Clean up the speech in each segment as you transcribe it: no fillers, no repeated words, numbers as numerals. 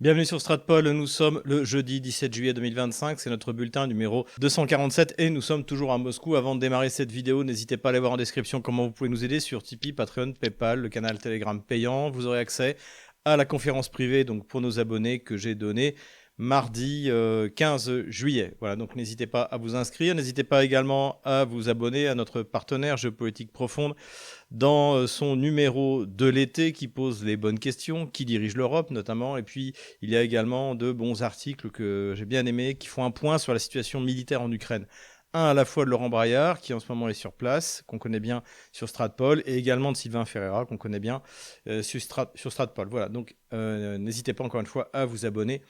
Bienvenue sur Stratpol, nous sommes le jeudi 17 juillet 2025, c'est notre bulletin numéro 247 et nous sommes toujours à Moscou. Avant de démarrer cette vidéo, n'hésitez pas à aller voir en description comment vous pouvez nous aider sur Tipeee, Patreon, Paypal, le canal Telegram payant. Vous aurez accès à la conférence privée donc pour nos abonnés que j'ai donnée mardi 15 juillet. Voilà, donc n'hésitez pas à vous inscrire, n'hésitez pas également à vous abonner à notre partenaire Géopolitique Profonde dans son numéro de l'été qui pose les bonnes questions, qui dirige l'Europe notamment, et puis il y a également de bons articles que j'ai bien aimés qui font un point sur la situation militaire en Ukraine. Un à la fois de Laurent Braillard, qui en ce moment est sur place, qu'on connaît bien sur Stratpol, et également de Sylvain Ferreira, qu'on connaît bien sur Stratpol. Voilà, donc n'hésitez pas encore une fois à vous abonner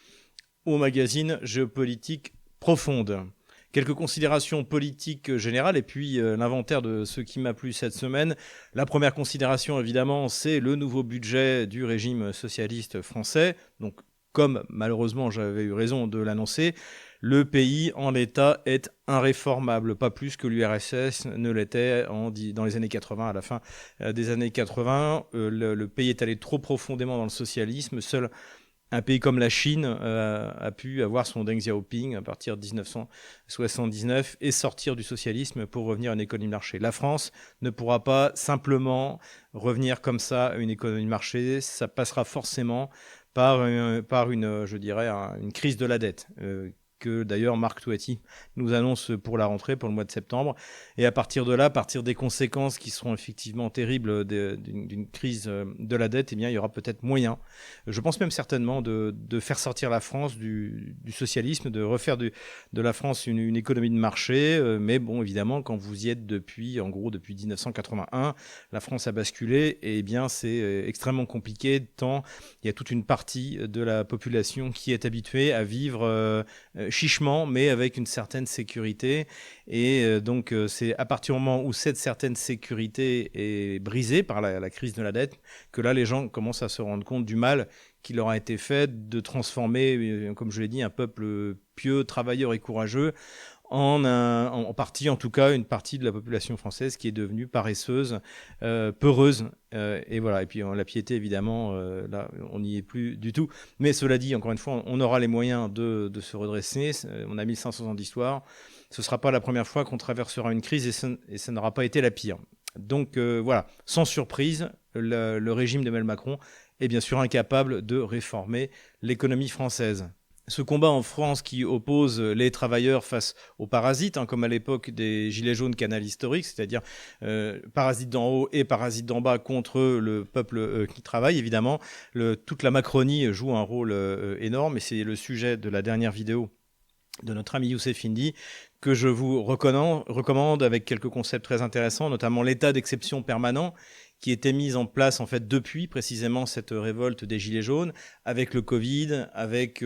au magazine Géopolitique Profonde. Quelques considérations politiques générales et puis l'inventaire de ce qui m'a plu cette semaine. La première considération, évidemment, c'est le nouveau budget du régime socialiste français. Donc, comme malheureusement j'avais eu raison de l'annoncer, le pays en l'état est irréformable, pas plus que l'URSS ne l'était dans les années 80, à la fin des années 80. Le pays est allé trop profondément dans le socialisme. Seul un pays comme la Chine a pu avoir son Deng Xiaoping à partir de 1979 et sortir du socialisme pour revenir à une économie de marché. La France ne pourra pas simplement revenir comme ça à une économie de marché. Ça passera forcément par je dirais, une crise de la dette. Que d'ailleurs Marc Toiti nous annonce pour la rentrée, pour le mois de septembre. Et à partir de là, à partir des conséquences qui seront effectivement terribles d'une crise de la dette, eh bien, il y aura peut-être moyen, je pense même certainement, de faire sortir la France du socialisme, de refaire de la France une économie de marché. Mais bon, évidemment, quand vous y êtes depuis 1981, la France a basculé, et eh bien, c'est extrêmement compliqué, tant il y a toute une partie de la population qui est habituée à vivre chichement, mais avec une certaine sécurité. Et donc, c'est à partir du moment où cette certaine sécurité est brisée par la crise de la dette que là, les gens commencent à se rendre compte du mal qui leur a été fait de transformer, comme je l'ai dit, un peuple pieux, travailleur et courageux en partie, en tout cas, une partie de la population française qui est devenue paresseuse, peureuse. Et voilà. Et puis la piété, évidemment, là, on n'y est plus du tout. Mais cela dit, encore une fois, on aura les moyens de se redresser. On a 1500 ans d'histoire. Ce ne sera pas la première fois qu'on traversera une crise, et ça n'aura pas été la pire. Donc voilà, sans surprise, le régime d'Emmanuel Macron est bien sûr incapable de réformer l'économie française. Ce combat en France qui oppose les travailleurs face aux parasites, comme à l'époque des Gilets jaunes canal historique, c'est-à-dire parasites d'en haut et parasites d'en bas contre le peuple qui travaille, évidemment. Toute la Macronie joue un rôle énorme, et c'est le sujet de la dernière vidéo de notre ami Youssef Indy, que je vous recommande avec quelques concepts très intéressants, notamment l'état d'exception permanent qui était mis en place en fait depuis précisément cette révolte des Gilets jaunes, avec le Covid, avec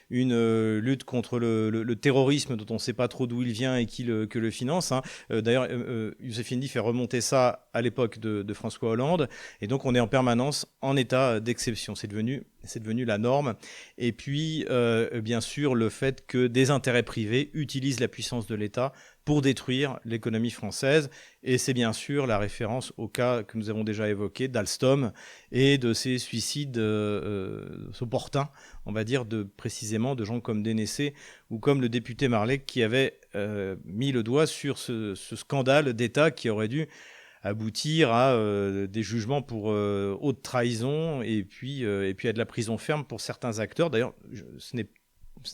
une lutte contre le terrorisme dont on ne sait pas trop d'où il vient et que le finance. D'ailleurs, Youssef Indy fait remonter ça à l'époque de François Hollande, et donc on est en permanence en état d'exception. C'est devenu la norme. Et puis, bien sûr, le fait que des intérêts privés utilisent la puissance de l'État pour détruire l'économie française. Et c'est bien sûr la référence au cas que nous avons déjà évoqué d'Alstom et de ces suicides opportuns, on va dire, précisément de gens comme Dénessé ou comme le député Marleix qui avait mis le doigt sur ce scandale d'État qui aurait dû aboutir à des jugements pour haute trahison et puis à de la prison ferme pour certains acteurs. D'ailleurs, ce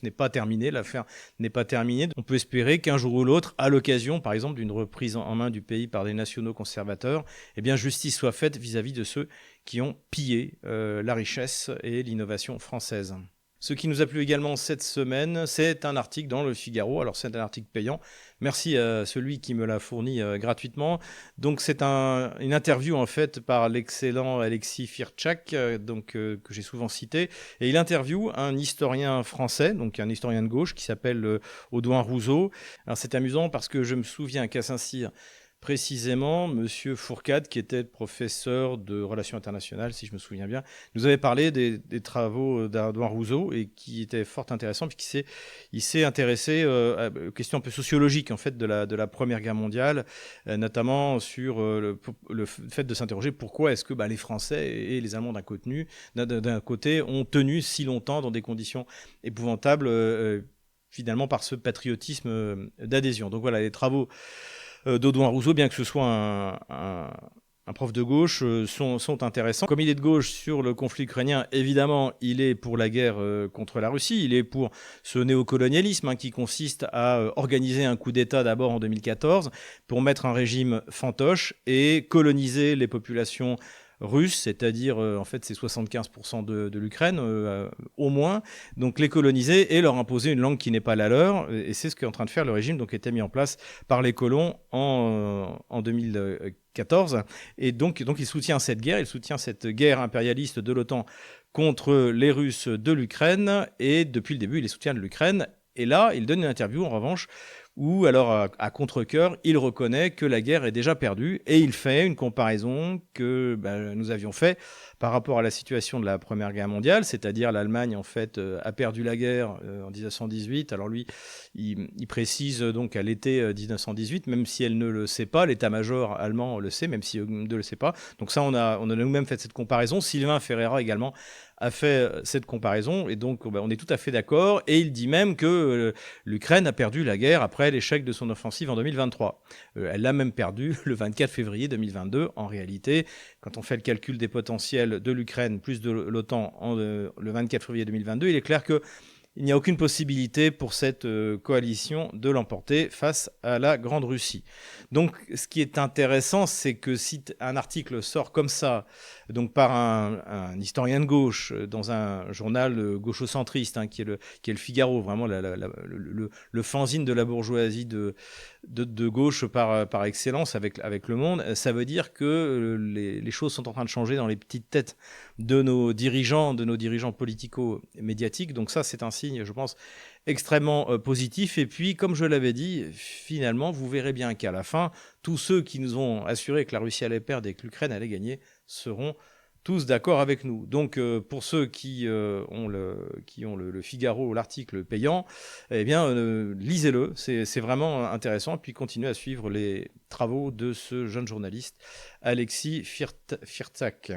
n'est pas terminé, l'affaire n'est pas terminée. On peut espérer qu'un jour ou l'autre, à l'occasion, par exemple, d'une reprise en main du pays par des nationaux conservateurs, eh bien, justice soit faite vis-à-vis de ceux qui ont pillé la richesse et l'innovation française. Ce qui nous a plu également cette semaine, c'est un article dans Le Figaro. Alors, c'est un article payant. Merci à celui qui me l'a fourni gratuitement. Donc, c'est une interview, en fait, par l'excellent Alexis Firtchak, que j'ai souvent cité. Et il interviewe un historien français, donc un historien de gauche, qui s'appelle Audouin Rouzot. Alors, c'est amusant parce que je me souviens qu'à Saint-Cyr, précisément, Monsieur Fourcade, qui était professeur de relations internationales, si je me souviens bien, nous avait parlé des travaux d'Edouard Rousseau et qui étaient fort intéressants puisqu'il s'est intéressé aux questions un peu sociologiques en fait de la Première Guerre mondiale, notamment sur le fait de s'interroger pourquoi est-ce que les Français et les Allemands d'un côté ont tenu si longtemps dans des conditions épouvantables. Finalement par ce patriotisme d'adhésion. Donc voilà, les travaux d'Audouin Rousseau, bien que ce soit un prof de gauche, sont intéressants. Comme il est de gauche sur le conflit ukrainien, évidemment, il est pour la guerre contre la Russie, il est pour ce néocolonialisme qui consiste à organiser un coup d'État d'abord en 2014 pour mettre un régime fantoche et coloniser les populations russes, c'est-à-dire en fait c'est 75% de l'Ukraine au moins, donc les coloniser et leur imposer une langue qui n'est pas la leur, et c'est ce qu'est en train de faire le régime, donc qui a été mis en place par les colons en 2014, et donc il soutient cette guerre impérialiste de l'OTAN contre les Russes de l'Ukraine, et depuis le début il est soutien de l'Ukraine, et là il donne une interview en revanche où, alors, à contre-cœur, il reconnaît que la guerre est déjà perdue et il fait une comparaison que nous avions fait par rapport à la situation de la Première Guerre mondiale, c'est-à-dire l'Allemagne, en fait, a perdu la guerre en 1918. Alors lui, il précise donc à l'été 1918, même si elle ne le sait pas, l'état-major allemand le sait, même si eux ne le sait pas. Donc ça, on a nous-mêmes fait cette comparaison. Sylvain Ferreira également a fait cette comparaison, et donc on est tout à fait d'accord, et il dit même que l'Ukraine a perdu la guerre après l'échec de son offensive en 2023. Elle l'a même perdu le 24 février 2022. En réalité, quand on fait le calcul des potentiels de l'Ukraine plus de l'OTAN le 24 février 2022, il est clair que il n'y a aucune possibilité pour cette coalition de l'emporter face à la Grande Russie. Donc, ce qui est intéressant, c'est que si un article sort comme ça, donc par un historien de gauche, dans un journal gaucho-centriste, qui est le Figaro, vraiment le fanzine de la bourgeoisie de gauche par excellence avec Le Monde, ça veut dire que les choses sont en train de changer dans les petites têtes de nos dirigeants politico-médiatiques. Donc ça, c'est un signe, je pense, extrêmement positif. Et puis, comme je l'avais dit, finalement, vous verrez bien qu'à la fin, tous ceux qui nous ont assuré que la Russie allait perdre et que l'Ukraine allait gagner seront tous d'accord avec nous. Donc, pour ceux qui ont le Figaro, l'article payant, eh bien, lisez-le, c'est vraiment intéressant. Puis, continuez à suivre les travaux de ce jeune journaliste, Alexis Firtzak.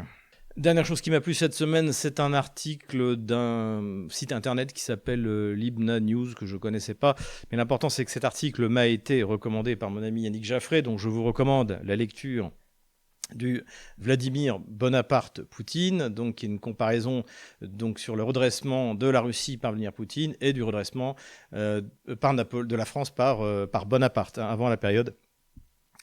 Dernière chose qui m'a plu cette semaine, c'est un article d'un site internet qui s'appelle Libna News, que je ne connaissais pas. Mais l'important, c'est que cet article m'a été recommandé par mon ami Yannick Jaffray, donc je vous recommande la lecture du Vladimir Bonaparte-Poutine, donc qui est une comparaison donc sur le redressement de la Russie par Vladimir Poutine et du redressement de la France par Bonaparte, avant la période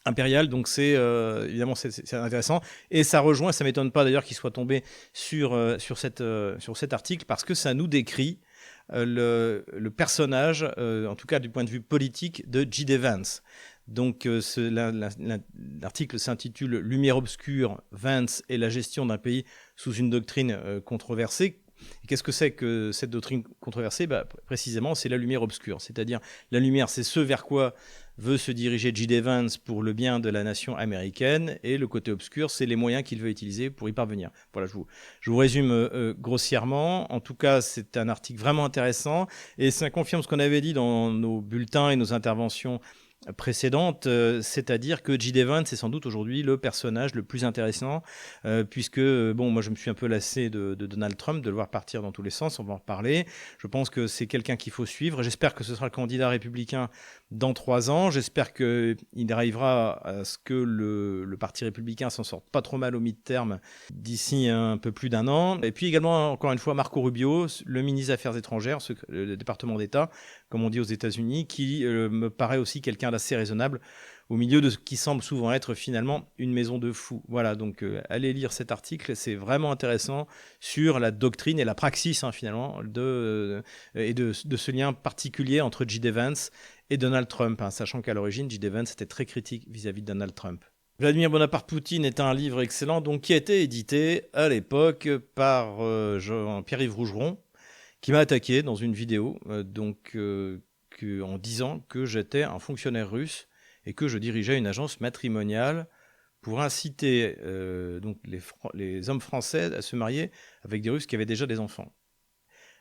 impériale. Donc c'est évidemment c'est intéressant, et ça rejoint, ça m'étonne pas d'ailleurs qu'il soit tombé sur cet article, parce que ça nous décrit le personnage, en tout cas du point de vue politique, de J.D. Vance. Donc l'article s'intitule Lumière obscure, Vance et la gestion d'un pays sous une doctrine controversée. Et qu'est-ce que c'est que cette doctrine controversée ? Précisément, c'est la lumière obscure. C'est-à-dire, la lumière, c'est ce vers quoi veut se diriger J.D. Vance pour le bien de la nation américaine, et le côté obscur, c'est les moyens qu'il veut utiliser pour y parvenir. Voilà, je vous résume grossièrement. En tout cas, c'est un article vraiment intéressant, et ça confirme ce qu'on avait dit dans nos bulletins et nos interventions précédente, c'est-à-dire que J.D. Vance est sans doute aujourd'hui le personnage le plus intéressant, puisque, moi je me suis un peu lassé de Donald Trump, de le voir partir dans tous les sens, on va en reparler. Je pense que c'est quelqu'un qu'il faut suivre. J'espère que ce sera le candidat républicain dans 3 ans. J'espère qu'il arrivera à ce que le Parti républicain s'en sorte pas trop mal au mid-term d'ici un peu plus d'1 an. Et puis également, encore une fois, Marco Rubio, le ministre des Affaires étrangères, le département d'État, comme on dit aux États-Unis, qui me paraît aussi quelqu'un d'assez raisonnable au milieu de ce qui semble souvent être finalement une maison de fous. Voilà, donc allez lire cet article, c'est vraiment intéressant sur la doctrine et la praxis finalement de ce lien particulier entre J.D. Vance et Donald Trump, sachant qu'à l'origine, J.D. Vance était très critique vis-à-vis de Donald Trump. Vladimir Bonaparte-Poutine est un livre excellent, donc, qui a été édité à l'époque par Pierre-Yves Rougeron, qui m'a attaqué dans une vidéo, en disant que j'étais un fonctionnaire russe et que je dirigeais une agence matrimoniale pour inciter donc les hommes français à se marier avec des Russes qui avaient déjà des enfants.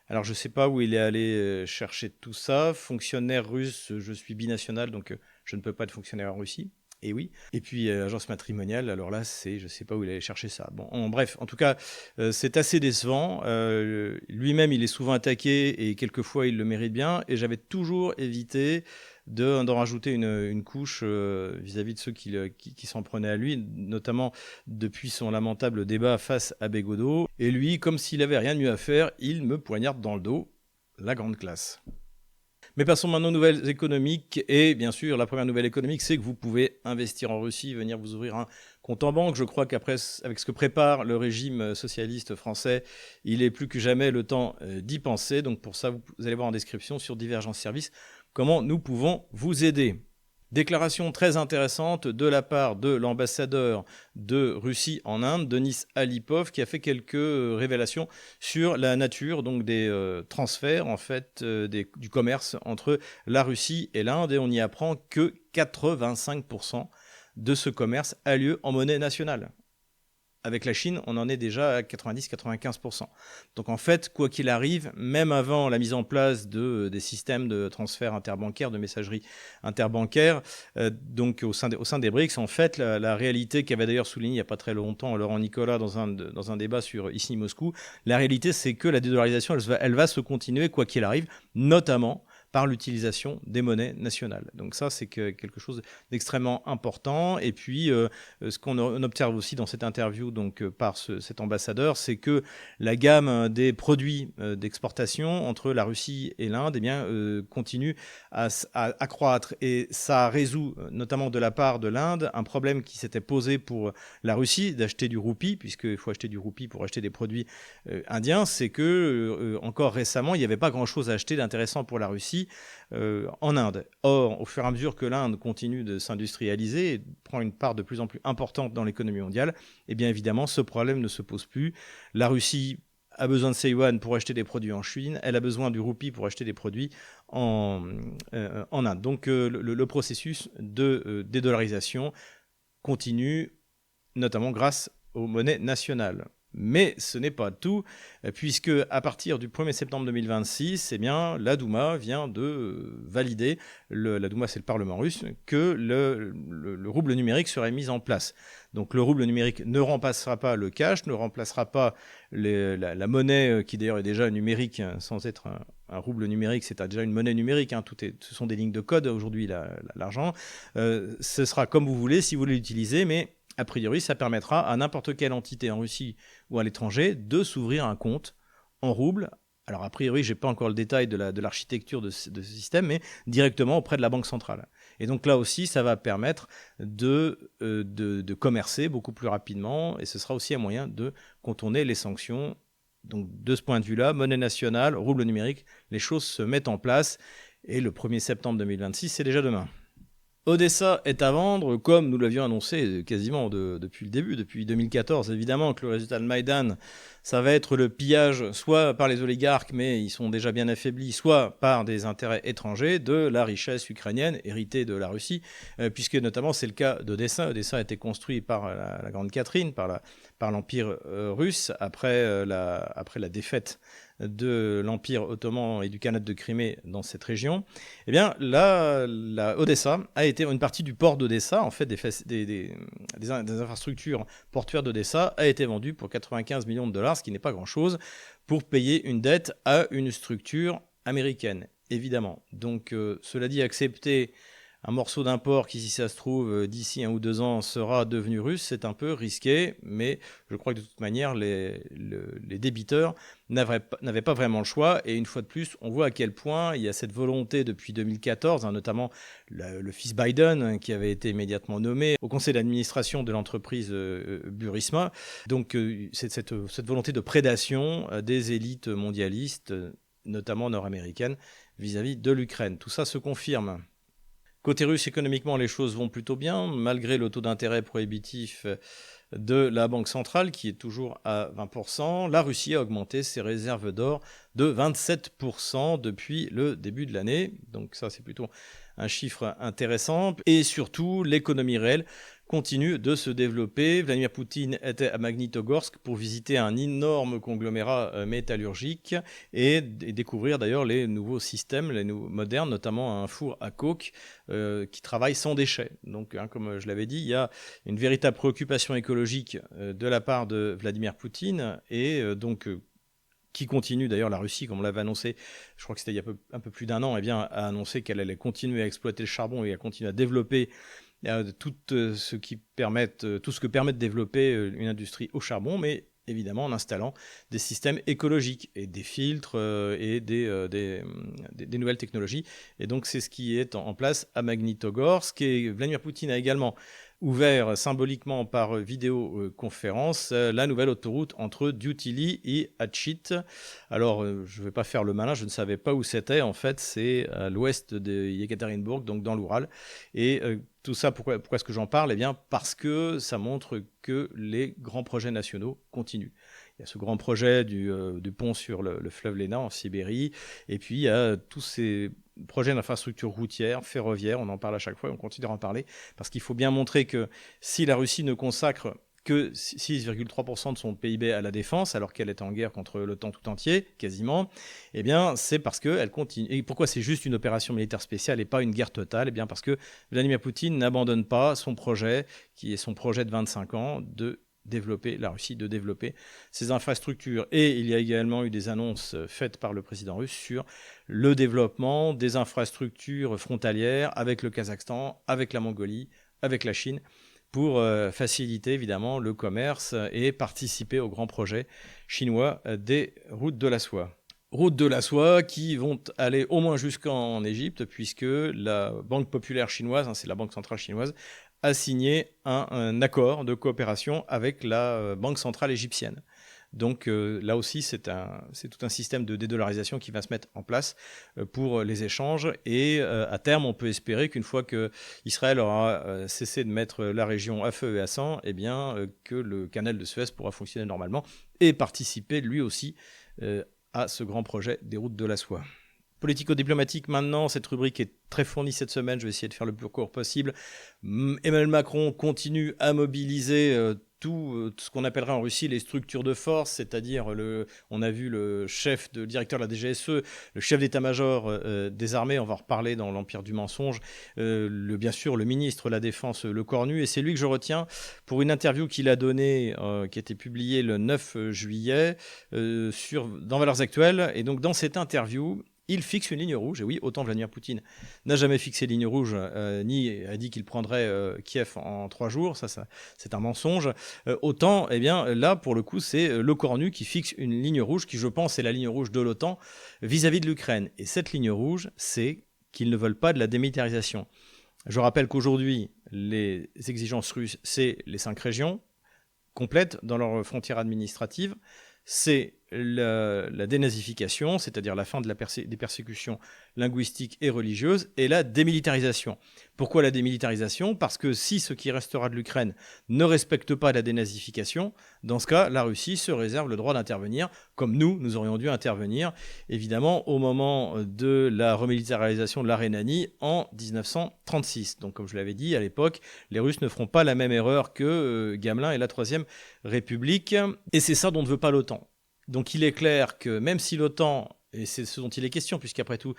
Alors je ne sais pas où il est allé chercher tout ça. Fonctionnaire russe, je suis binational, donc je ne peux pas être fonctionnaire en Russie. Et oui. Et puis agence matrimoniale, alors là, je ne sais pas où il allait chercher ça. Bon, bref, en tout cas, c'est assez décevant. Lui-même, il est souvent attaqué et quelquefois, il le mérite bien. Et j'avais toujours évité d'en rajouter une couche vis-à-vis de ceux qui s'en prenaient à lui, notamment depuis son lamentable débat face à Bégodeau. Et lui, comme s'il avait rien de mieux à faire, il me poignarde dans le dos. La grande classe. Mais passons maintenant aux nouvelles économiques. Et bien sûr, la première nouvelle économique, c'est que vous pouvez investir en Russie, venir vous ouvrir un compte en banque. Je crois qu'après, avec ce que prépare le régime socialiste français, il est plus que jamais le temps d'y penser. Donc pour ça, vous allez voir en description sur Divergence Service comment nous pouvons vous aider. Déclaration très intéressante de la part de l'ambassadeur de Russie en Inde, Denis Alipov, qui a fait quelques révélations sur la nature donc des transferts en fait du commerce entre la Russie et l'Inde, et on y apprend que 85% de ce commerce a lieu en monnaie nationale. Avec la Chine, on en est déjà à 90-95%. Donc en fait, quoi qu'il arrive, même avant la mise en place des systèmes de transfert interbancaire, de messagerie interbancaire, donc au sein des BRICS, en fait, la réalité qu'avait d'ailleurs souligné il n'y a pas très longtemps Laurent Nicolas dans un débat sur Ici Moscou, la réalité c'est que la dédollarisation, elle va se continuer quoi qu'il arrive, notamment par l'utilisation des monnaies nationales. Donc ça, c'est quelque chose d'extrêmement important. Et puis, ce qu'on observe aussi dans cette interview par cet ambassadeur, c'est que la gamme des produits d'exportation entre la Russie et l'Inde continue à croître. Et ça résout, notamment de la part de l'Inde, un problème qui s'était posé pour la Russie d'acheter du roupie, puisqu'il faut acheter du roupie pour acheter des produits indiens. C'est que, encore récemment, il n'y avait pas grand-chose à acheter d'intéressant pour la Russie en Inde. Or, au fur et à mesure que l'Inde continue de s'industrialiser et prend une part de plus en plus importante dans l'économie mondiale, eh bien évidemment, ce problème ne se pose plus. La Russie a besoin de ses yuan pour acheter des produits en Chine, elle a besoin du roupie pour acheter des produits en Inde. Donc le processus de dédollarisation continue, notamment grâce aux monnaies nationales. Mais ce n'est pas tout, puisque à partir du 1er septembre 2026, eh bien, la Douma vient de valider, la Douma c'est le Parlement russe, que le rouble numérique serait mis en place. Donc le rouble numérique ne remplacera pas le cash, ne remplacera pas la monnaie qui d'ailleurs est déjà numérique, sans être un rouble numérique, c'est déjà une monnaie numérique, hein, ce sont des lignes de code aujourd'hui, l'argent. Ce sera comme vous voulez, si vous voulez l'utiliser, mais a priori, ça permettra à n'importe quelle entité en Russie ou à l'étranger de s'ouvrir un compte en rouble. Alors, a priori, je n'ai pas encore le détail de l'architecture de ce système, mais directement auprès de la Banque centrale. Et donc là aussi, ça va permettre de commercer beaucoup plus rapidement, et ce sera aussi un moyen de contourner les sanctions. Donc, de ce point de vue-là, monnaie nationale, rouble numérique, les choses se mettent en place. Et le 1er septembre 2026, c'est déjà demain. Odessa est à vendre, comme nous l'avions annoncé quasiment depuis le début, depuis 2014. Évidemment que le résultat de Maïdan, ça va être le pillage, soit par les oligarques, mais ils sont déjà bien affaiblis, soit par des intérêts étrangers, de la richesse ukrainienne héritée de la Russie, puisque notamment c'est le cas d'Odessa. Odessa a été construit par la Grande Catherine, par l'Empire russe, après la défaite de l'Empire ottoman et du Khanat de Crimée dans cette région. Eh bien, Odessa a été une partie du port d'Odessa, en fait, des infrastructures portuaires d'Odessa, a été vendue pour 95 millions de dollars, ce qui n'est pas grand-chose, pour payer une dette à une structure américaine, évidemment. Donc, cela dit, accepter un morceau d'un port qui, si ça se trouve, d'ici 1 ou 2 ans, sera devenu russe, c'est un peu risqué, mais je crois que de toute manière, les débiteurs n'avaient pas vraiment le choix. Et une fois de plus, on voit à quel point il y a cette volonté depuis 2014, notamment le fils Biden, qui avait été immédiatement nommé au conseil d'administration de l'entreprise Burisma. Donc, cette volonté de prédation des élites mondialistes, notamment nord-américaines, vis-à-vis de l'Ukraine. Tout ça se confirme. Côté russe, économiquement, les choses vont plutôt bien, malgré le taux d'intérêt prohibitif de la Banque centrale, qui est toujours à 20%. La Russie a augmenté ses réserves d'or de 27% depuis le début de l'année. Donc ça, c'est plutôt un chiffre intéressant. Et surtout, l'économie réelle continue de se développer. Vladimir Poutine était à Magnitogorsk pour visiter un énorme conglomérat métallurgique et découvrir d'ailleurs les nouveaux systèmes, les modernes, notamment un four à coke qui travaille sans déchets. Donc, comme je l'avais dit, il y a une véritable préoccupation écologique de la part de Vladimir Poutine et qui continue d'ailleurs, la Russie, comme on l'avait annoncé, je crois que c'était il y a un peu plus d'un an, a annoncé qu'elle allait continuer à exploiter le charbon et à continuer à développer tout ce que permet de développer une industrie au charbon, mais évidemment en installant des systèmes écologiques et des filtres et des nouvelles technologies. Et donc c'est ce qui est en place à Magnitogorsk. Et Vladimir Poutine a également ouvert symboliquement par vidéoconférence la nouvelle autoroute entre Dutili et Atchit. Alors, je ne vais pas faire le malin, je ne savais pas où c'était. En fait, c'est à l'ouest de Yekaterinbourg, donc dans l'Oural. Et tout ça, pourquoi est-ce que j'en parle ? Eh bien, parce que ça montre que les grands projets nationaux continuent. Il y a ce grand projet du pont sur le fleuve Lena en Sibérie, et puis il y a tous ces projets d'infrastructures routières, ferroviaires, on en parle à chaque fois et on continue d'en parler, parce qu'il faut bien montrer que si la Russie ne consacre que 6,3% de son PIB à la défense, alors qu'elle est en guerre contre l'OTAN tout entier, quasiment, eh bien, c'est parce qu'elle continue. Et pourquoi c'est juste une opération militaire spéciale et pas une guerre totale ? Eh bien, parce que Vladimir Poutine n'abandonne pas son projet, qui est son projet de 25 ans, de développer la Russie, de développer ses infrastructures. Et il y a également eu des annonces faites par le président russe sur le développement des infrastructures frontalières avec le Kazakhstan, avec la Mongolie, avec la Chine, pour faciliter évidemment le commerce et participer au grand projet chinois des routes de la soie. Routes de la soie qui vont aller au moins jusqu'en Égypte, puisque la Banque populaire chinoise, c'est la banque centrale chinoise, a signé un accord de coopération avec la banque centrale égyptienne. Donc là aussi, c'est tout un système de dédollarisation qui va se mettre en place pour les échanges. Et à terme, on peut espérer qu'une fois qu'Israël aura cessé de mettre la région à feu et à sang, eh bien, que le canal de Suez pourra fonctionner normalement et participer lui aussi à ce grand projet des routes de la soie. Politico-diplomatique maintenant, cette rubrique est très fournie cette semaine, je vais essayer de faire le plus court possible. Emmanuel Macron continue à mobiliser tout ce qu'on appellerait en Russie les structures de force, c'est-à-dire on a vu le directeur de la DGSE, le chef d'état-major des armées, on va en reparler dans l'Empire du mensonge, bien sûr le ministre de la Défense, le Cornu, et c'est lui que je retiens pour une interview qu'il a donnée, qui a été publiée le 9 juillet dans Valeurs Actuelles. Et donc dans cette interview, il fixe une ligne rouge, et oui, autant Vladimir Poutine n'a jamais fixé ligne rouge, ni a dit qu'il prendrait Kiev en 3 jours, ça c'est un mensonge. Autant, eh bien, là, pour le coup, c'est le Cornu qui fixe une ligne rouge, qui, je pense, est la ligne rouge de l'OTAN vis-à-vis de l'Ukraine. Et cette ligne rouge, c'est qu'ils ne veulent pas de la démilitarisation. Je rappelle qu'aujourd'hui, les exigences russes, c'est les 5 régions complètes dans leurs frontières administratives, c'est la dénazification, c'est-à-dire la fin des persécutions linguistiques et religieuses, et la démilitarisation. Pourquoi la démilitarisation ? Parce que si ce qui restera de l'Ukraine ne respecte pas la dénazification, dans ce cas, la Russie se réserve le droit d'intervenir, comme nous aurions dû intervenir, évidemment, au moment de la remilitarisation de la Rhénanie en 1936. Donc, comme je l'avais dit, à l'époque, les Russes ne feront pas la même erreur que Gamelin et la Troisième République, et c'est ça dont ne veut pas l'OTAN. Donc il est clair que même si l'OTAN, et c'est ce dont il est question, puisqu'après tout,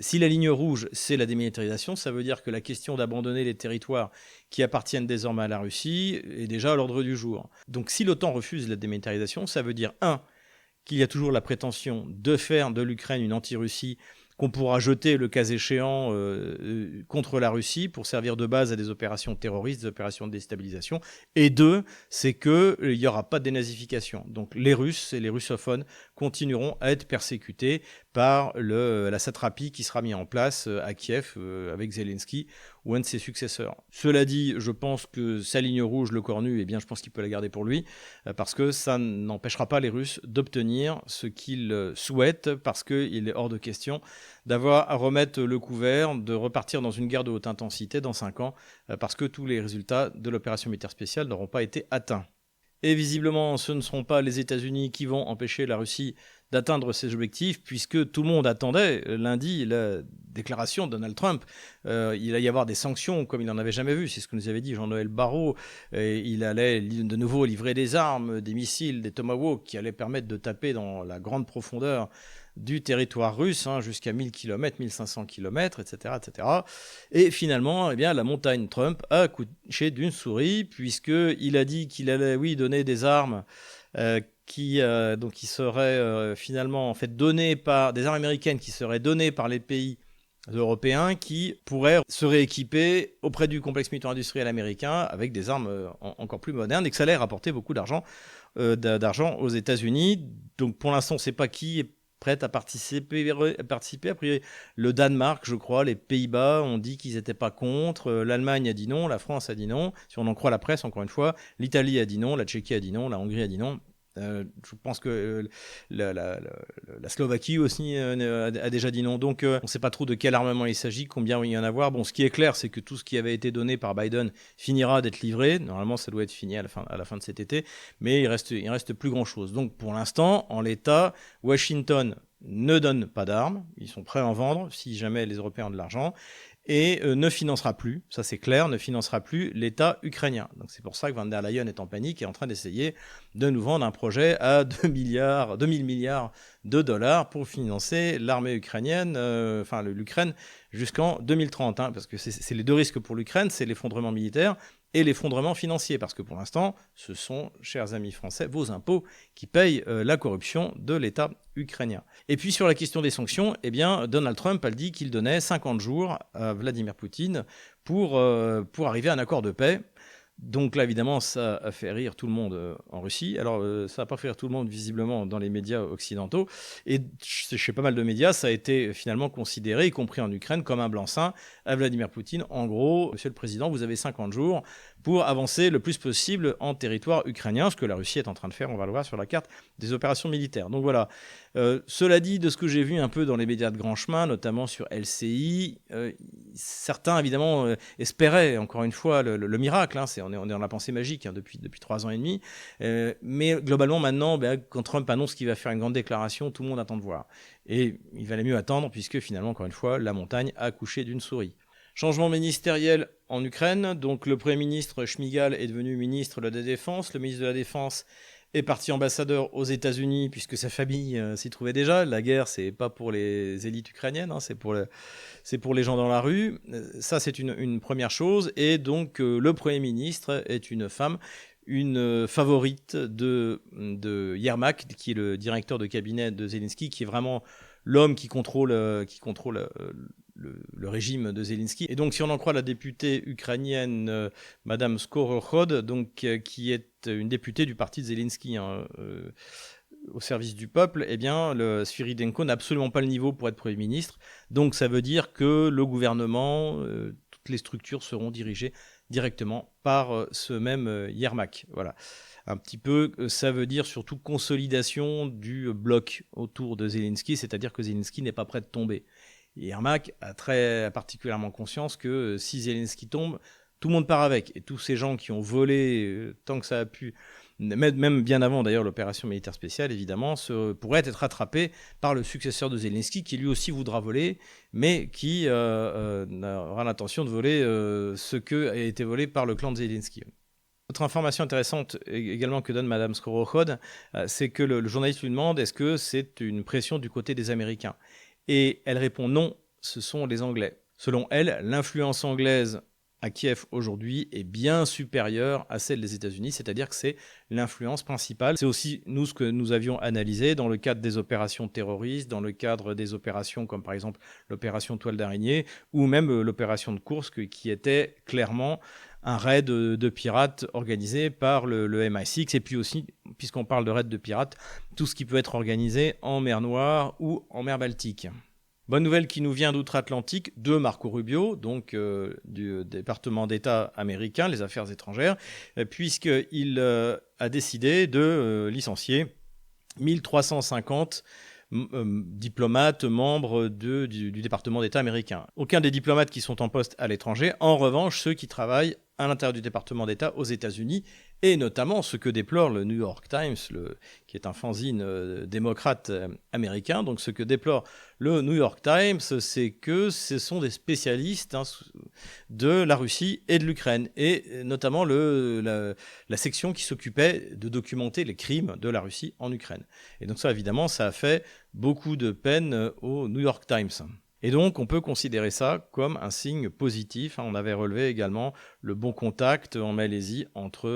si la ligne rouge, c'est la démilitarisation, ça veut dire que la question d'abandonner les territoires qui appartiennent désormais à la Russie est déjà à l'ordre du jour. Donc si l'OTAN refuse la démilitarisation, ça veut dire, qu'il y a toujours la prétention de faire de l'Ukraine une anti-Russie qu'on pourra jeter le cas échéant contre la Russie pour servir de base à des opérations terroristes, des opérations de déstabilisation. Et 2, c'est qu'il n'y aura pas de dénazification. Donc les Russes et les russophones continueront à être persécutés par la satrapie qui sera mise en place à Kiev avec Zelensky ou un de ses successeurs. Cela dit, je pense que sa ligne rouge, le Cornu, eh bien, je pense qu'il peut la garder pour lui, parce que ça n'empêchera pas les Russes d'obtenir ce qu'ils souhaitent, parce qu'il est hors de question d'avoir à remettre le couvert, de repartir dans une guerre de haute intensité dans 5 ans, parce que tous les résultats de l'opération militaire spéciale n'auront pas été atteints. Et visiblement, ce ne seront pas les États-Unis qui vont empêcher la Russie d'atteindre ses objectifs, puisque tout le monde attendait lundi la déclaration de Donald Trump. Il allait y avoir des sanctions comme il n'en avait jamais vu. C'est ce que nous avait dit Jean-Noël Barrot. Il allait de nouveau livrer des armes, des missiles, des Tomahawks qui allaient permettre de taper dans la grande profondeur du territoire russe, jusqu'à 1000 km, 1500 km, etc., etc. Et finalement, eh bien, la montagne Trump a accouché d'une souris, puisqu'il a dit qu'il allait, oui, donner des armes qui seraient finalement en fait données par des armes américaines qui seraient données par les pays européens qui pourraient se rééquiper auprès du complexe militaire-industriel américain avec des armes encore plus modernes et que ça allait rapporter beaucoup d'argent aux États-Unis. Donc pour l'instant, on ne sait pas qui est prête à participer. Après, le Danemark, je crois, les Pays-Bas ont dit qu'ils n'étaient pas contre. L'Allemagne a dit non, la France a dit non. Si on en croit la presse, encore une fois, l'Italie a dit non, la Tchéquie a dit non, la Hongrie a dit non. Je pense que la Slovaquie aussi a déjà dit non. Donc on ne sait pas trop de quel armement il s'agit, combien il y en a à avoir. Bon, ce qui est clair, c'est que tout ce qui avait été donné par Biden finira d'être livré. Normalement, ça doit être fini à la fin de cet été. Mais il reste plus grand-chose. Donc pour l'instant, en l'état, Washington ne donne pas d'armes. Ils sont prêts à en vendre si jamais les Européens ont de l'argent. Et ne financera plus, ça c'est clair, ne financera plus l'État ukrainien. Donc c'est pour ça que Van der Leyen est en panique et est en train d'essayer de nous vendre un projet à 2000 milliards de dollars pour financer l'armée ukrainienne, l'Ukraine jusqu'en 2030. Parce que c'est les deux risques pour l'Ukraine, c'est l'effondrement militaire et l'effondrement financier, parce que pour l'instant, ce sont, chers amis français, vos impôts qui payent la corruption de l'État ukrainien. Et puis sur la question des sanctions, eh bien, Donald Trump a dit qu'il donnait 50 jours à Vladimir Poutine pour arriver à un accord de paix. Donc là, évidemment, ça a fait rire tout le monde en Russie. Alors, ça n'a pas fait rire tout le monde, visiblement, dans les médias occidentaux. Et chez pas mal de médias, ça a été finalement considéré, y compris en Ukraine, comme un blanc-seing à Vladimir Poutine. En gros, Monsieur le Président, vous avez 50 jours pour avancer le plus possible en territoire ukrainien, ce que la Russie est en train de faire, on va le voir sur la carte des opérations militaires. Donc voilà. Cela dit, de ce que j'ai vu un peu dans les médias de grand chemin, notamment sur LCI, certains évidemment espéraient encore une fois le miracle. On est dans la pensée magique depuis 3 ans et demi. Mais globalement maintenant, quand Trump annonce qu'il va faire une grande déclaration, tout le monde attend de voir. Et il valait mieux attendre puisque finalement, encore une fois, la montagne a accouché d'une souris. Changement ministériel en Ukraine. Donc le Premier ministre Shmyhal est devenu ministre de la Défense. Le ministre de la Défense est parti ambassadeur aux États-Unis puisque sa famille s'y trouvait déjà. La guerre, c'est pas pour les élites ukrainiennes, c'est pour les gens dans la rue. Ça, c'est une première chose. Et donc, le Premier ministre est une femme, une favorite de Yermak, qui est le directeur de cabinet de Zelensky, qui est vraiment l'homme qui contrôle le régime de Zelensky. Et donc, si on en croit la députée ukrainienne Madame Skorokhod, qui est une députée du parti de Zelensky au service du peuple, eh bien, le Svyridenko n'a absolument pas le niveau pour être Premier ministre. Donc, ça veut dire que le gouvernement, toutes les structures seront dirigées directement par ce même Yermak. Voilà. Un petit peu, ça veut dire surtout consolidation du bloc autour de Zelensky, c'est-à-dire que Zelensky n'est pas prêt de tomber. Et Yermak a particulièrement conscience que si Zelensky tombe, tout le monde part avec. Et tous ces gens qui ont volé tant que ça a pu, même bien avant d'ailleurs l'opération militaire spéciale, évidemment, pourraient être rattrapés par le successeur de Zelensky, qui lui aussi voudra voler, mais qui aura l'intention de voler ce qui a été volé par le clan de Zelensky. Autre information intéressante également que donne Madame Skorokhod, c'est que le journaliste lui demande est-ce que c'est une pression du côté des Américains ? Et elle répond non, ce sont les Anglais. Selon elle, l'influence anglaise à Kiev aujourd'hui est bien supérieure à celle des États-Unis, c'est-à-dire que c'est l'influence principale. C'est aussi ce que nous avions analysé dans le cadre des opérations terroristes, dans le cadre des opérations comme par exemple l'opération Toile d'araignée ou même l'opération de Koursk qui était clairement un raid de pirates organisé par le MI6 et puis aussi, puisqu'on parle de raid de pirates, tout ce qui peut être organisé en mer Noire ou en mer Baltique. Bonne nouvelle qui nous vient d'outre-Atlantique, de Marco Rubio, donc du département d'État américain, les affaires étrangères, puisqu'il a décidé de licencier 1350 diplomates, membres du département d'État américain. Aucun des diplomates qui sont en poste à l'étranger, en revanche, ceux qui travaillent à l'intérieur du département d'État aux États-Unis, et notamment ce que déplore le New York Times, qui est un fanzine démocrate américain. Donc ce que déplore le New York Times, c'est que ce sont des spécialistes de la Russie et de l'Ukraine, et notamment la section qui s'occupait de documenter les crimes de la Russie en Ukraine. Et donc ça, évidemment, ça a fait beaucoup de peine au New York Times. Et donc, on peut considérer ça comme un signe positif. On avait relevé également le bon contact en Malaisie entre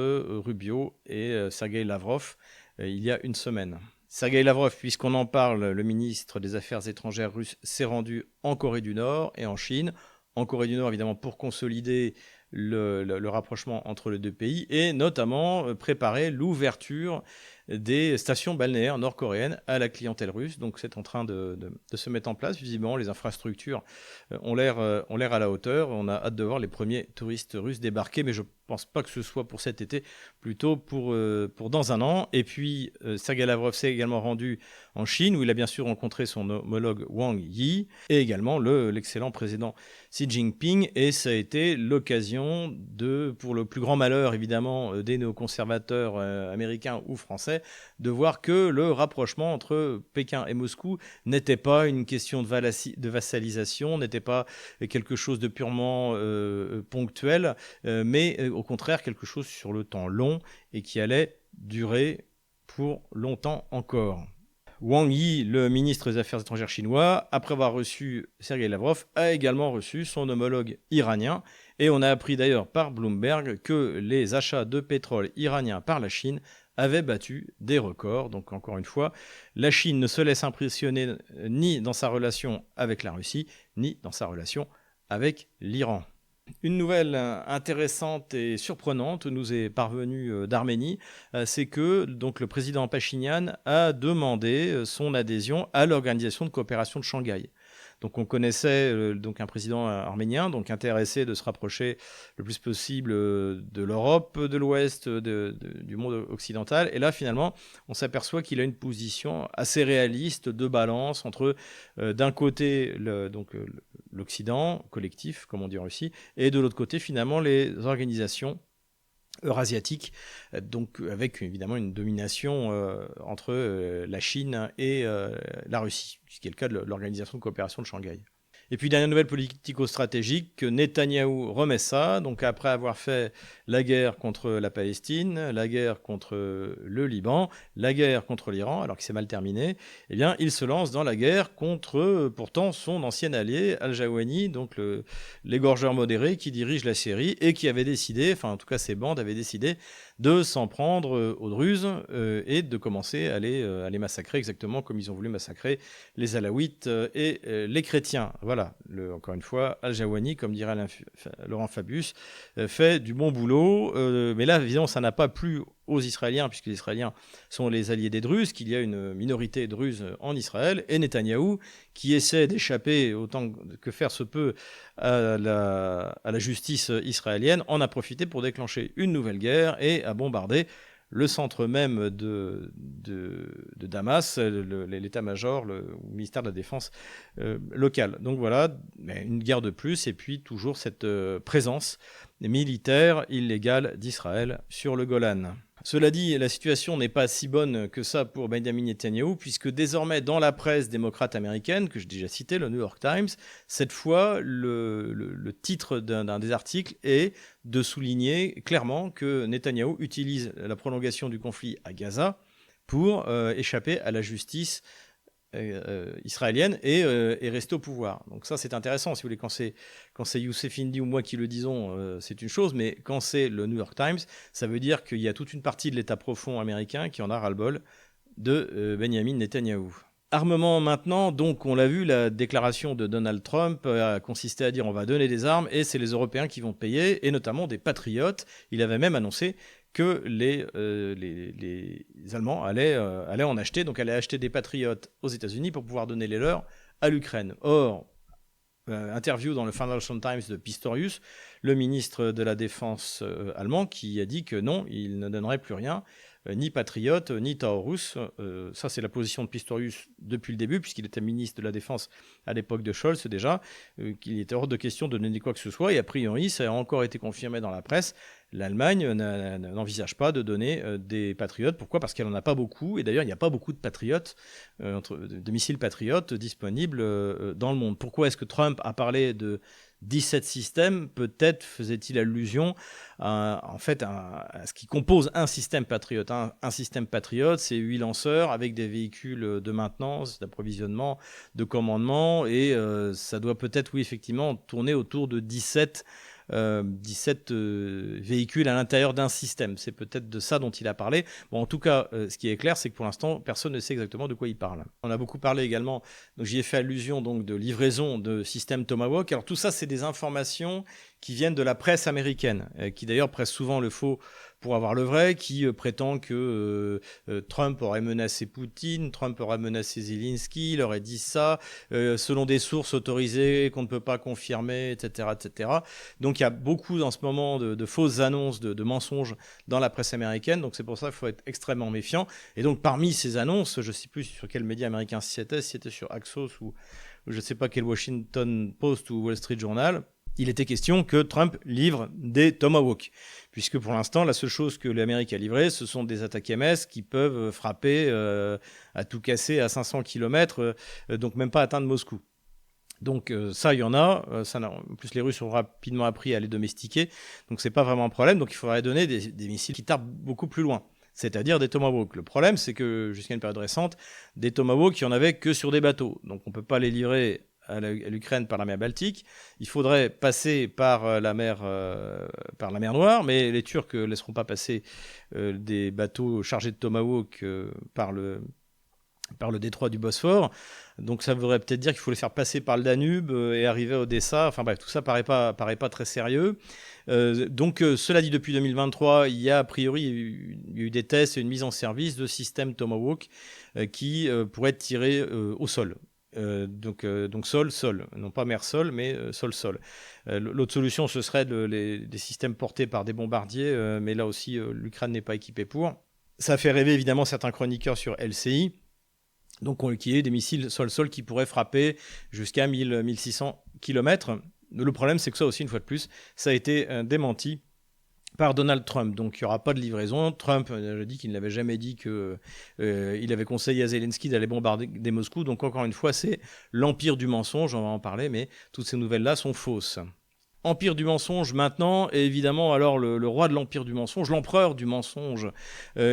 Rubio et Sergueï Lavrov il y a une semaine. Sergueï Lavrov, puisqu'on en parle, le ministre des Affaires étrangères russe s'est rendu en Corée du Nord et en Chine. En Corée du Nord, évidemment, pour consolider le rapprochement entre les deux pays et notamment préparer l'ouverture des stations balnéaires nord-coréennes à la clientèle russe. Donc c'est en train de se mettre en place. Visiblement, les infrastructures ont l'air à la hauteur. On a hâte de voir les premiers touristes russes débarquer, mais je ne pense pas que ce soit pour cet été, plutôt pour dans un an. Et puis, Sergueï Lavrov s'est également rendu en Chine, où il a bien sûr rencontré son homologue Wang Yi, et également l'excellent président Xi Jinping. Et ça a été l'occasion pour le plus grand malheur, évidemment, des néoconservateurs américains ou français, de voir que le rapprochement entre Pékin et Moscou n'était pas une question de vassalisation, n'était pas quelque chose de purement ponctuel, mais au contraire quelque chose sur le temps long et qui allait durer pour longtemps encore. Wang Yi, le ministre des Affaires étrangères chinois, après avoir reçu Sergueï Lavrov, a également reçu son homologue iranien. Et on a appris d'ailleurs par Bloomberg que les achats de pétrole iranien par la Chine avaient battu des records. Donc encore une fois, la Chine ne se laisse impressionner ni dans sa relation avec la Russie, ni dans sa relation avec l'Iran. Une nouvelle intéressante et surprenante nous est parvenue d'Arménie, c'est que donc, le président Pachinian a demandé son adhésion à l'Organisation de coopération de Shanghai. Donc on connaissait donc un président arménien, donc intéressé de se rapprocher le plus possible de l'Europe, de l'Ouest, du monde occidental. Et là, finalement, on s'aperçoit qu'il a une position assez réaliste de balance entre, d'un côté, l'Occident collectif, comme on dit en Russie, et de l'autre côté, finalement, les organisations eurasiatique, donc avec évidemment une domination entre la Chine et la Russie, ce qui est le cas de l'Organisation de coopération de Shanghai. Et puis, dernière nouvelle politico-stratégique, Netanyahou remet ça. Donc, après avoir fait la guerre contre la Palestine, la guerre contre le Liban, la guerre contre l'Iran, alors qu'il s'est mal terminé, eh bien, il se lance dans la guerre contre, pourtant, son ancien allié, Al-Jawani, donc l'égorgeur modéré qui dirige la Syrie et qui avait décidé, enfin, en tout cas, ses bandes avaient décidé de s'en prendre aux Druzes et de commencer à les massacrer, exactement comme ils ont voulu massacrer les Alaouites et les chrétiens. Voilà. Encore une fois, Al-Jawani, comme dirait Laurent Fabius, fait du bon boulot. Mais là, évidemment, ça n'a pas plu aux Israéliens, puisque les Israéliens sont les alliés des Druzes, qu'il y a une minorité druze en Israël, et Netanyahou, qui essaie d'échapper autant que faire se peut à la justice israélienne, en a profité pour déclencher une nouvelle guerre et a bombardé le centre même de Damas, l'état-major, le ministère de la Défense local. Donc voilà, une guerre de plus, et puis toujours cette présence militaire illégale d'Israël sur le Golan. Cela dit, la situation n'est pas si bonne que ça pour Benjamin Netanyahou, puisque désormais dans la presse démocrate américaine, que j'ai déjà cité, le New York Times, cette fois, le titre d'un des articles est de souligner clairement que Netanyahou utilise la prolongation du conflit à Gaza pour échapper à la justice israélienne et rester au pouvoir. Donc ça, c'est intéressant. Si vous voulez, quand c'est Youssef Indy ou moi qui le disons, c'est une chose, mais quand c'est le New York Times, ça veut dire qu'il y a toute une partie de l'État profond américain qui en a ras-le-bol de Benjamin Netanyahou. Armement maintenant, donc on l'a vu, la déclaration de Donald Trump a consisté à dire on va donner des armes et c'est les Européens qui vont payer, et notamment des patriotes. Il avait même annoncé que les Allemands allaient en acheter, donc allaient acheter des patriotes aux États-Unis pour pouvoir donner les leurs à l'Ukraine. Or, interview dans le Financial Times de Pistorius, le ministre de la Défense allemand, qui a dit que non, il ne donnerait plus rien. ni Patriot, ni Taurus. Ça, c'est la position de Pistorius depuis le début, puisqu'il était ministre de la Défense à l'époque de Scholz déjà, qu'il était hors de question de donner quoi que ce soit. Et a priori, ça a encore été confirmé dans la presse. L'Allemagne n'envisage pas de donner des patriotes. Pourquoi ? Parce qu'elle n'en a pas beaucoup. Et d'ailleurs, il n'y a pas beaucoup de patriotes, de missiles patriotes disponibles dans le monde. Pourquoi est-ce que Trump a parlé de 17 systèmes ? Peut-être faisait-il allusion à ce qui compose un système patriote. Un système patriote, c'est 8 lanceurs avec des véhicules de maintenance, d'approvisionnement, de commandement. Et ça doit peut-être, oui, effectivement, tourner autour de 17 véhicules à l'intérieur d'un système. C'est peut-être de ça dont il a parlé. Bon, en tout cas, ce qui est clair, c'est que pour l'instant, personne ne sait exactement de quoi il parle. On a beaucoup parlé également, donc j'y ai fait allusion donc, de livraison de systèmes Tomahawk. Alors tout ça, c'est des informations qui viennent de la presse américaine, qui d'ailleurs presse souvent le faux pour avoir le vrai, qui prétend que Trump aurait menacé Poutine, Trump aurait menacé Zelensky, il aurait dit ça, selon des sources autorisées qu'on ne peut pas confirmer, etc., etc. Donc il y a beaucoup en ce moment de fausses annonces, de mensonges dans la presse américaine, donc c'est pour ça qu'il faut être extrêmement méfiant. Et donc parmi ces annonces, je ne sais plus sur quel média américain c'était sur Axios ou je ne sais pas quel Washington Post ou Wall Street Journal, il était question que Trump livre des Tomahawk, puisque pour l'instant, la seule chose que l'Amérique a livrée, ce sont des attaques MS qui peuvent frapper à tout casser à 500 km, donc même pas atteindre Moscou. Donc ça, il y en a. En plus, les Russes ont rapidement appris à les domestiquer, donc c'est pas vraiment un problème. Donc il faudrait donner des missiles qui tapent beaucoup plus loin, c'est-à-dire des Tomahawk. Le problème, c'est que jusqu'à une période récente, des Tomahawk, il n'y en avait que sur des bateaux. Donc on ne peut pas les livrer à l'Ukraine par la mer Baltique. Il faudrait passer par la mer Noire, mais les Turcs ne laisseront pas passer des bateaux chargés de Tomahawk par le détroit du Bosphore. Donc ça voudrait peut-être dire qu'il faut les faire passer par le Danube et arriver à Odessa. Enfin bref, tout ça paraît pas très sérieux. Donc cela dit, depuis 2023, il y a a priori il y a eu des tests et une mise en service de systèmes Tomahawk qui pourraient être tirés au sol. Donc sol, non pas mer-sol, mais sol-sol. L'autre solution, ce serait des systèmes portés par des bombardiers, mais là aussi, l'Ukraine n'est pas équipée pour. Ça fait rêver évidemment certains chroniqueurs sur LCI, donc qui est des missiles sol-sol qui pourraient frapper jusqu'à 1000-1600 km. Le problème, c'est que ça aussi, une fois de plus, ça a été démenti par Donald Trump. Donc il n'y aura pas de livraison. Trump a dit qu'il n'avait jamais dit qu'il avait conseillé à Zelensky d'aller bombarder Moscou. Donc encore une fois, c'est l'empire du mensonge, on va en parler, mais toutes ces nouvelles-là sont fausses. Empire du mensonge maintenant, et évidemment alors le roi de l'empire du mensonge, l'empereur du mensonge,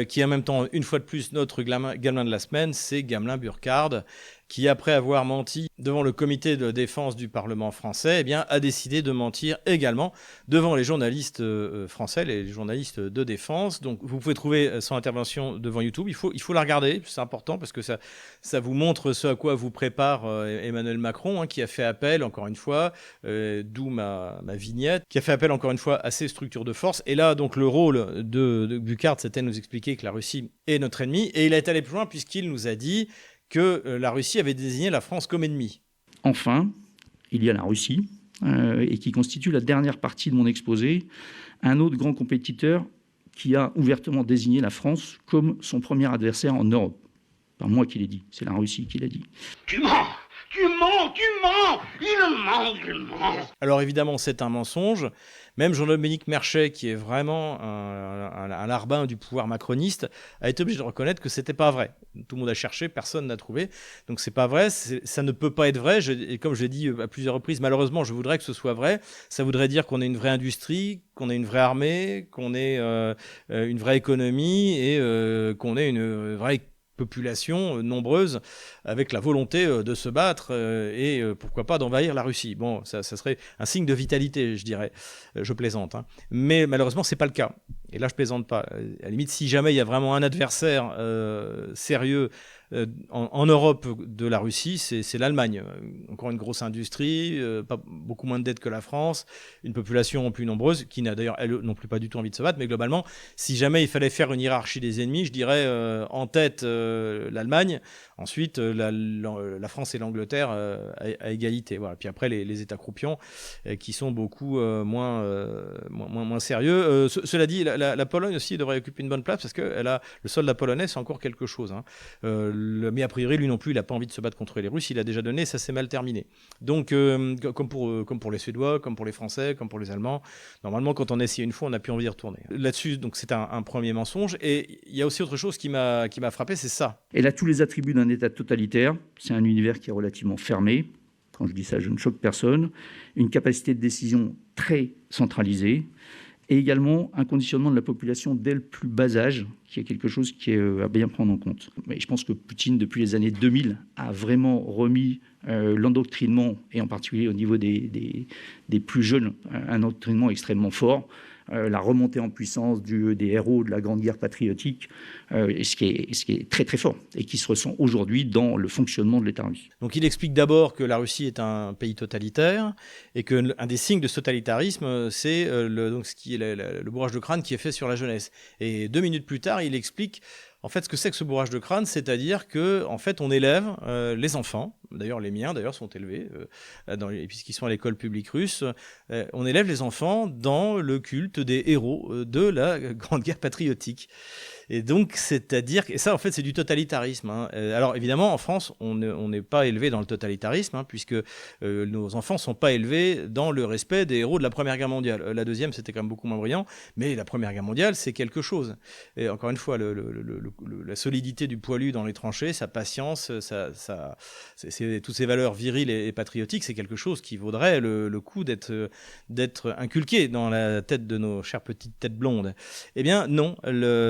qui est en même temps, une fois de plus, notre gamelin de la semaine, c'est Gamelin Burkhard, qui, après avoir menti devant le comité de défense du Parlement français, eh bien, a décidé de mentir également devant les journalistes français, les journalistes de défense. Donc, vous pouvez trouver son intervention devant YouTube. Il faut la regarder, c'est important, parce que ça vous montre ce à quoi vous prépare Emmanuel Macron, qui a fait appel, encore une fois, d'où ma vignette, qui a fait appel, encore une fois, à ces structures de force. Et là, donc, le rôle de Burkhard, c'était de nous expliquer que la Russie est notre ennemi. Et il a été allé plus loin, puisqu'il nous a dit que la Russie avait désigné la France comme ennemie. Enfin, il y a la Russie, et qui constitue la dernière partie de mon exposé, un autre grand compétiteur qui a ouvertement désigné la France comme son premier adversaire en Europe. Pas moi qui l'ai dit, c'est la Russie qui l'a dit. Tu mens, il ment. Alors évidemment, c'est un mensonge. Même Jean-Dominique Merchet, qui est vraiment un larbin du pouvoir macroniste, a été obligé de reconnaître que c'était pas vrai. Tout le monde a cherché, personne n'a trouvé. Donc c'est pas vrai, ça ne peut pas être vrai. Et comme je l'ai dit à plusieurs reprises, malheureusement, je voudrais que ce soit vrai. Ça voudrait dire qu'on ait une vraie industrie, qu'on ait une vraie armée, qu'on ait une vraie économie et qu'on ait une vraie population nombreuse avec la volonté de se battre et pourquoi pas d'envahir la Russie. Bon, ça serait un signe de vitalité, je dirais. Je plaisante. Mais malheureusement, c'est pas le cas. Et là, je plaisante pas. À la limite, si jamais il y a vraiment un adversaire sérieux en Europe de la Russie, c'est l'Allemagne. Encore une grosse industrie, beaucoup moins de dettes que la France, une population plus nombreuse, qui n'a d'ailleurs, elle non plus pas du tout envie de se battre, mais globalement, si jamais il fallait faire une hiérarchie des ennemis, je dirais en tête l'Allemagne, ensuite la France et l'Angleterre à égalité. Voilà. Puis après, les États croupions qui sont beaucoup moins sérieux. Cela dit, la Pologne aussi devrait occuper une bonne place parce que le soldat polonais, c'est encore quelque chose. Hein. Mais a priori, lui non plus, il n'a pas envie de se battre contre les Russes. Il a déjà donné, ça s'est mal terminé. Donc, comme pour les Suédois, comme pour les Français, comme pour les Allemands, normalement, quand on a essayé une fois, on n'a plus envie d'y retourner. Là-dessus, donc, c'est un premier mensonge. Et il y a aussi autre chose qui m'a frappé, c'est ça. Elle a tous les attributs d'un État totalitaire. C'est un univers qui est relativement fermé. Quand je dis ça, je ne choque personne. Une capacité de décision très centralisée. Et également un conditionnement de la population dès le plus bas âge, qui est quelque chose qui est à bien prendre en compte. Mais je pense que Poutine, depuis les années 2000, a vraiment remis l'endoctrinement, et en particulier au niveau des plus jeunes, un endoctrinement extrêmement fort. La remontée en puissance des héros de la Grande Guerre patriotique, ce qui est très très fort et qui se ressent aujourd'hui dans le fonctionnement de l'État russe. Donc il explique d'abord que la Russie est un pays totalitaire et qu'un des signes de ce totalitarisme, c'est donc ce qui est le bourrage de crâne qui est fait sur la jeunesse. Et 2 minutes plus tard, il explique en fait ce que c'est que ce bourrage de crâne, c'est-à-dire que en fait on élève les enfants, d'ailleurs les miens sont élevés puisqu'ils sont à l'école publique russe, on élève les enfants dans le culte des héros de la Grande Guerre patriotique. Et donc, c'est-à-dire que ça, en fait, c'est du totalitarisme. Hein. Alors, évidemment, en France, on n'est pas élevé dans le totalitarisme, hein, puisque nos enfants ne sont pas élevés dans le respect des héros de la Première Guerre mondiale. La deuxième, c'était quand même beaucoup moins brillant, mais la Première Guerre mondiale, c'est quelque chose. Et encore une fois, la solidité du poilu dans les tranchées, sa patience, c'est toutes ces valeurs viriles et patriotiques, c'est quelque chose qui vaudrait le coup d'être inculqué dans la tête de nos chères petites têtes blondes. Eh bien, non,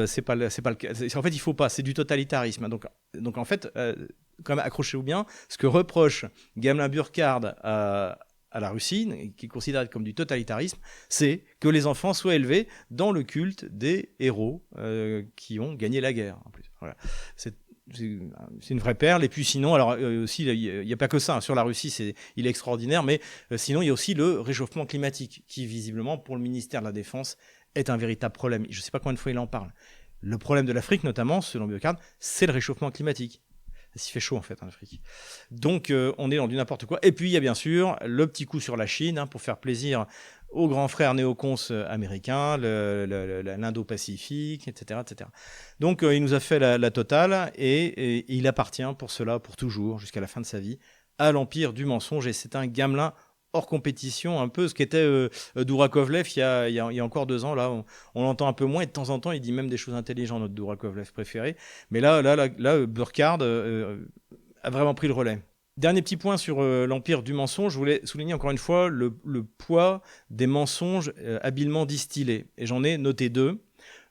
c'est pas le cas. En fait, il faut pas. C'est du totalitarisme. Donc en fait, quand même, accrochez-vous bien. Ce que reproche Gamelin-Burkhardt à la Russie, qui est considéré comme du totalitarisme, c'est que les enfants soient élevés dans le culte des héros qui ont gagné la guerre. En plus, voilà. C'est une vraie perle. Et puis sinon, alors aussi, il n'y a pas que ça. Hein. Sur la Russie, il est extraordinaire. Mais sinon, il y a aussi le réchauffement climatique, qui visiblement, pour le ministère de la Défense, est un véritable problème. Je ne sais pas combien de fois il en parle. Le problème de l'Afrique, notamment, selon Burkhardt, c'est le réchauffement climatique. Il fait chaud, en fait, en Afrique. Donc, on est dans du n'importe quoi. Et puis, il y a bien sûr le petit coup sur la Chine, hein, pour faire plaisir aux grands frères néocons américains, l'Indo-Pacifique, etc., etc. Donc, il nous a fait la totale et il appartient pour cela, pour toujours, jusqu'à la fin de sa vie, à l'empire du mensonge. Et c'est un gamelin hors compétition, un peu ce qu'était Dourakovlev il y a encore 2 ans. Là, on l'entend un peu moins et de temps en temps, il dit même des choses intelligentes, notre Dourakovlev préféré. Mais là Burkhardt a vraiment pris le relais. Dernier petit point sur l'empire du mensonge, je voulais souligner encore une fois le poids des mensonges habilement distillés. Et j'en ai noté 2.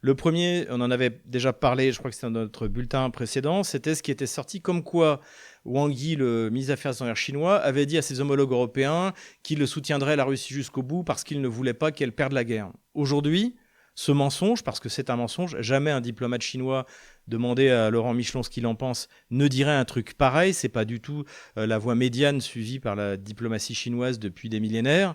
Le premier, on en avait déjà parlé, je crois que c'était dans notre bulletin précédent, c'était ce qui était sorti comme quoi Wang Yi, le ministre des Affaires étrangères chinois, avait dit à ses homologues européens qu'il le soutiendrait la Russie jusqu'au bout parce qu'il ne voulait pas qu'elle perde la guerre. Aujourd'hui, ce mensonge, parce que c'est un mensonge, jamais un diplomate chinois demandé à Laurent Michelon ce qu'il en pense ne dirait un truc pareil. C'est pas du tout la voie médiane suivie par la diplomatie chinoise depuis des millénaires.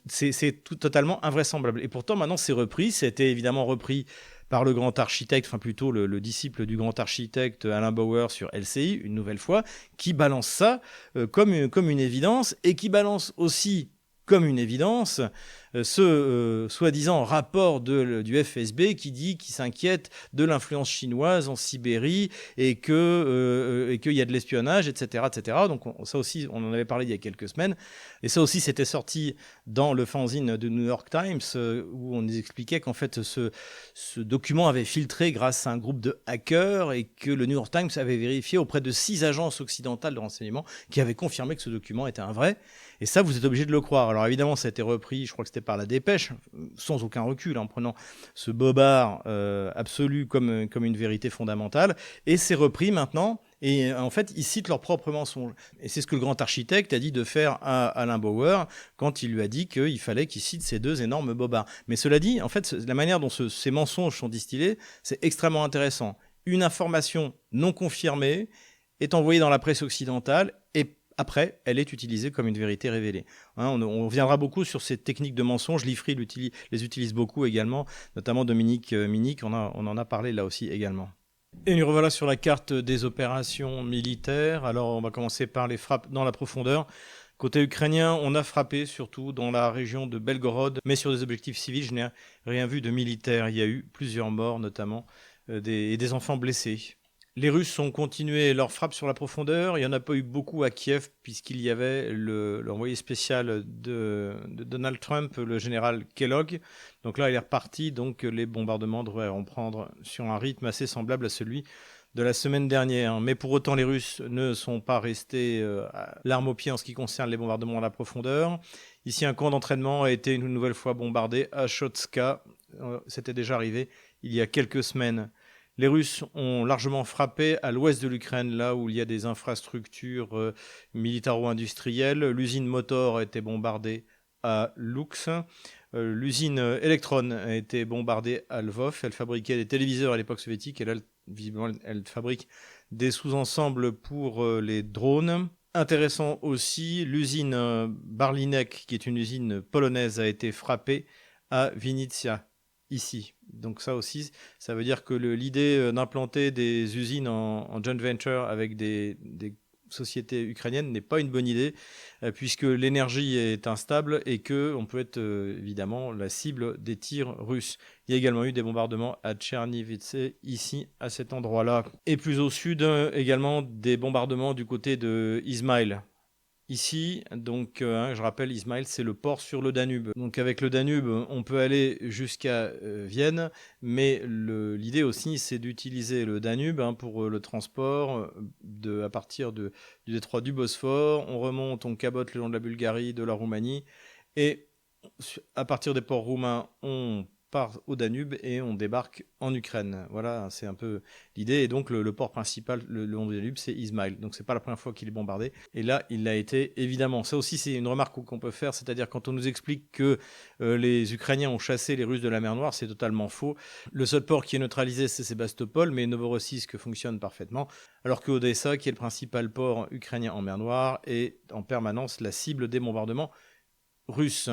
C'est totalement invraisemblable. Et pourtant, maintenant, c'est repris. C'était évidemment repris par le grand architecte, enfin plutôt le disciple du grand architecte Alain Bauer sur LCI, une nouvelle fois, qui balance ça comme une évidence et qui balance aussi comme une évidence ce soi-disant rapport du FSB qui s'inquiète de l'influence chinoise en Sibérie et qu'il y a de l'espionnage, etc., etc. Donc ça aussi, on en avait parlé il y a quelques semaines. Et ça aussi, c'était sorti dans le fanzine de New York Times où on nous expliquait qu'en fait, ce document avait filtré grâce à un groupe de hackers et que le New York Times avait vérifié auprès de 6 agences occidentales de renseignement qui avaient confirmé que ce document était un vrai. Et ça, vous êtes obligé de le croire. Alors évidemment, ça a été repris, je crois que c'était par la Dépêche, sans aucun recul, en prenant ce bobard absolu comme une vérité fondamentale. Et c'est repris maintenant. Et en fait, ils citent leurs propres mensonges. Et c'est ce que le grand architecte a dit de faire à Alain Bauer quand il lui a dit qu'il fallait qu'il cite ces 2 énormes bobards. Mais cela dit, en fait, la manière dont ces mensonges sont distillés, c'est extrêmement intéressant. Une information non confirmée est envoyée dans la presse occidentale et après, elle est utilisée comme une vérité révélée. Hein, on reviendra beaucoup sur ces techniques de mensonge. L'IFRI les utilise beaucoup également, notamment Dominique Minic, on en a parlé là aussi également. Et nous revoilà sur la carte des opérations militaires. Alors, on va commencer par les frappes dans la profondeur, Côté ukrainien, on a frappé surtout dans la région de Belgorod, mais sur des objectifs civils. Je n'ai rien vu de militaire. Il y a eu plusieurs morts, notamment, et des enfants blessés. Les Russes ont continué leur frappe sur la profondeur. Il n'y en a pas eu beaucoup à Kiev, puisqu'il y avait l'envoyé spécial de Donald Trump, le général Kellogg. Donc là, il est reparti. Donc les bombardements devraient reprendre sur un rythme assez semblable à celui de la semaine dernière. Mais pour autant, les Russes ne sont pas restés l'arme au pied en ce qui concerne les bombardements à la profondeur. Ici, un camp d'entraînement a été une nouvelle fois bombardé à Chotska. C'était déjà arrivé il y a quelques semaines. Les Russes ont largement frappé à l'ouest de l'Ukraine, là où il y a des infrastructures militaro-industrielles. L'usine Motor a été bombardée à Lux. L'usine Electron a été bombardée à Lvov. Elle fabriquait des téléviseurs à l'époque soviétique. Et là, visiblement, elle fabrique des sous-ensembles pour les drones. Intéressant aussi, l'usine Barlinek, qui est une usine polonaise, a été frappée à Vinnytsia, ici. Donc ça aussi, ça veut dire que l'idée d'implanter des usines en joint venture avec des sociétés ukrainiennes n'est pas une bonne idée, puisque l'énergie est instable et qu'on peut être évidemment la cible des tirs russes. Il y a également eu des bombardements à Tchernivtse, ici, à cet endroit-là. Et plus au sud, également des bombardements du côté de Izmail. Ici, donc, je rappelle, Izmail, c'est le port sur le Danube. Donc avec le Danube, on peut aller jusqu'à Vienne, mais l'idée aussi, c'est d'utiliser le Danube pour le transport à partir du détroit du Bosphore. On remonte, on cabote le long de la Bulgarie, de la Roumanie, et à partir des ports roumains, on part au Danube et on débarque en Ukraine. Voilà, c'est un peu l'idée. Et donc le port principal le long du Danube, c'est Izmail. Donc c'est pas la première fois qu'il est bombardé. Et là, il l'a été évidemment. Ça aussi, c'est une remarque qu'on peut faire, c'est-à-dire quand on nous explique que les Ukrainiens ont chassé les Russes de la mer Noire, c'est totalement faux. Le seul port qui est neutralisé, c'est Sébastopol, mais Novorossiysk fonctionne parfaitement. Alors que Odessa, qui est le principal port ukrainien en mer Noire, est en permanence la cible des bombardements russes.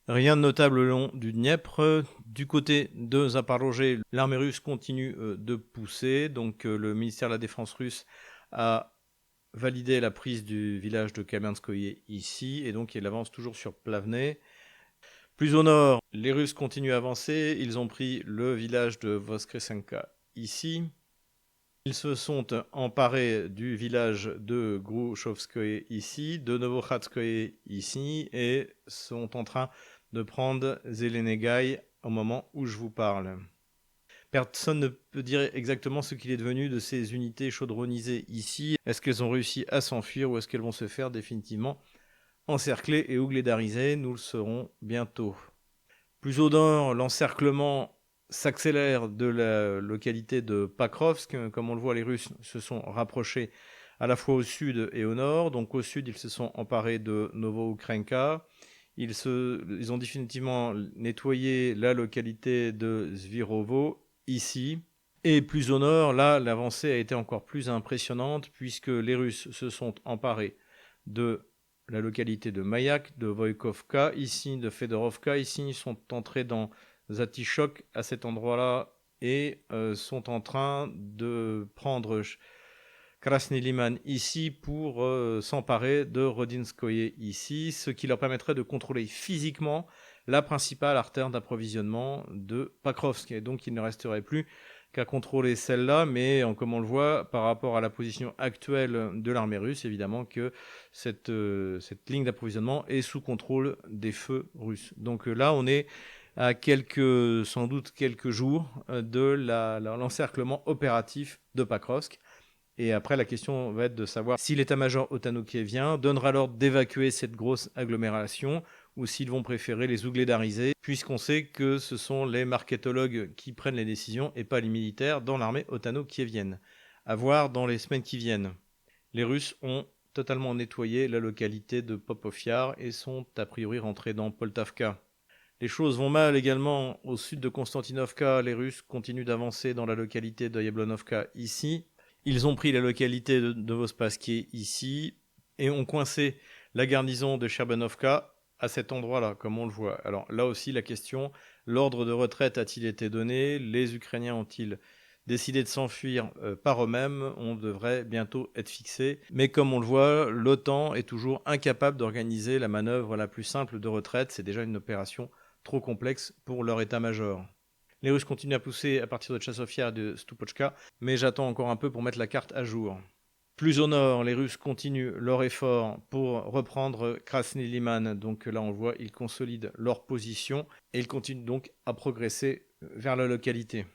Rien de notable le long du Dniepr. Du côté de Zaporozhye, l'armée russe continue de pousser. Donc le ministère de la Défense russe a validé la prise du village de Kamianskoye ici, et donc il avance toujours sur Plavne. Plus au nord, les Russes continuent à avancer. Ils ont pris le village de Voskresenka ici. Ils se sont emparés du village de Gruchovskoye ici, de Novokhatskoye ici, et sont en train de prendre Zelenegay au moment où je vous parle. Personne ne peut dire exactement ce qu'il est devenu de ces unités chaudronnisées ici. Est-ce qu'elles ont réussi à s'enfuir ou est-ce qu'elles vont se faire définitivement encercler et ouglédariser? Nous le saurons bientôt. Plus au nord, l'encerclement s'accélère de la localité de Pakrovsk. Comme on le voit, les Russes se sont rapprochés à la fois au sud et au nord. Donc au sud, ils se sont emparés de Novoukrenka. Ils ont définitivement nettoyé la localité de Zvirovo, ici. Et plus au nord, là, l'avancée a été encore plus impressionnante, puisque les Russes se sont emparés de la localité de Mayak, de Voïkovka, ici, de Fedorovka, ici. Ils sont entrés dans Zatishok, à cet endroit-là, et sont en train de prendre Krasny Liman ici pour s'emparer de Rodinskoye ici, ce qui leur permettrait de contrôler physiquement la principale artère d'approvisionnement de Pakrovsk. Et donc il ne resterait plus qu'à contrôler celle-là, mais comme on le voit, par rapport à la position actuelle de l'armée russe, évidemment que cette ligne d'approvisionnement est sous contrôle des feux russes. Donc là, on est à sans doute quelques jours de l'encerclement opératif de Pakrovsk. Et après, la question va être de savoir si l'état-major otano-kievien donnera l'ordre d'évacuer cette grosse agglomération ou s'ils vont préférer les ouglédariser, puisqu'on sait que ce sont les marketologues qui prennent les décisions et pas les militaires dans l'armée otano-kievienne. À voir dans les semaines qui viennent. Les Russes ont totalement nettoyé la localité de Popovyar et sont a priori rentrés dans Poltavka. Les choses vont mal également au sud de Konstantinovka. Les Russes continuent d'avancer dans la localité de Yablonovka ici. Ils ont pris la localité de Novospasskiy ici et ont coincé la garnison de Cherbanovka à cet endroit-là, comme on le voit. Alors là aussi, la question, l'ordre de retraite a-t-il été donné? Les Ukrainiens ont-ils décidé de s'enfuir par eux-mêmes, on devrait bientôt être fixé. Mais comme on le voit, l'OTAN est toujours incapable d'organiser la manœuvre la plus simple de retraite. C'est déjà une opération trop complexe pour leur état-major. Les Russes continuent à pousser à partir de Tchassovia et de Stupochka, mais j'attends encore un peu pour mettre la carte à jour. Plus au nord, les Russes continuent leur effort pour reprendre Krasny Liman. Donc là, on le voit, ils consolident leur position et ils continuent donc à progresser vers la localité.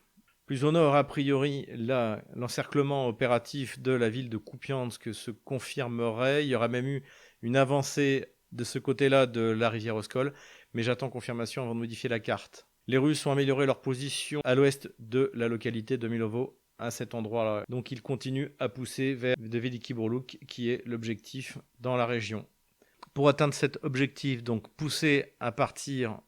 Plus au nord, a priori, là, l'encerclement opératif de la ville de Kupiansk se confirmerait. Il y aura même eu une avancée de ce côté-là de la rivière Oskol, mais j'attends confirmation avant de modifier la carte. Les Russes ont amélioré leur position à l'ouest de la localité de Milovo, à cet endroit-là. Donc ils continuent à pousser vers de Veliki Burluk, qui est l'objectif dans la région. Pour atteindre cet objectif, donc pousser à partir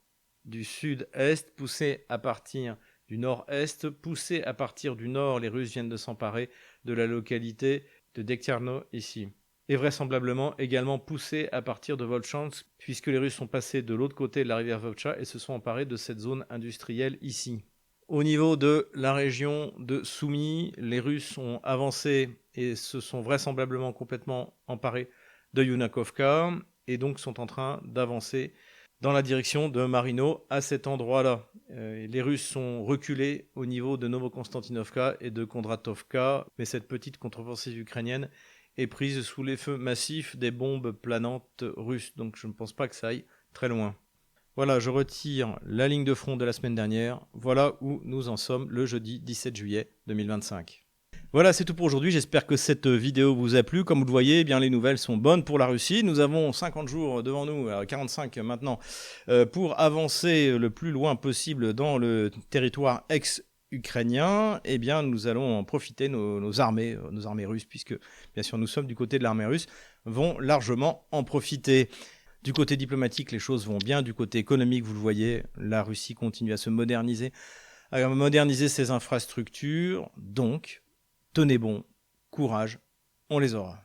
du sud-est, pousser à partir du nord-est, pousser à partir du nord, les Russes viennent de s'emparer de la localité de Dekterno ici. Et vraisemblablement également pousser à partir de Volchansk, puisque les Russes sont passés de l'autre côté de la rivière Vovcha et se sont emparés de cette zone industrielle ici. Au niveau de la région de Soumy, les Russes ont avancé et se sont vraisemblablement complètement emparés de Yunakovka et donc sont en train d'avancer dans la direction de Marino à cet endroit-là. Les Russes sont reculés au niveau de Novokonstantinovka et de Kondratovka, mais cette petite contre-offensive ukrainienne est prise sous les feux massifs des bombes planantes russes, donc je ne pense pas que ça aille très loin. Voilà, je retire la ligne de front de la semaine dernière. Voilà où nous en sommes le jeudi 17 juillet 2025. Voilà, c'est tout pour aujourd'hui. J'espère que cette vidéo vous a plu. Comme vous le voyez, eh bien, les nouvelles sont bonnes pour la Russie. Nous avons 50 jours devant nous, 45 maintenant, pour avancer le plus loin possible dans le territoire ex-ukrainien. Eh bien, nous allons en profiter, nos armées russes, puisque bien sûr nous sommes du côté de l'armée russe, vont largement en profiter. Du côté diplomatique, les choses vont bien. Du côté économique, vous le voyez, la Russie continue à se moderniser, ses infrastructures. Donc, tenez bon, courage, on les aura.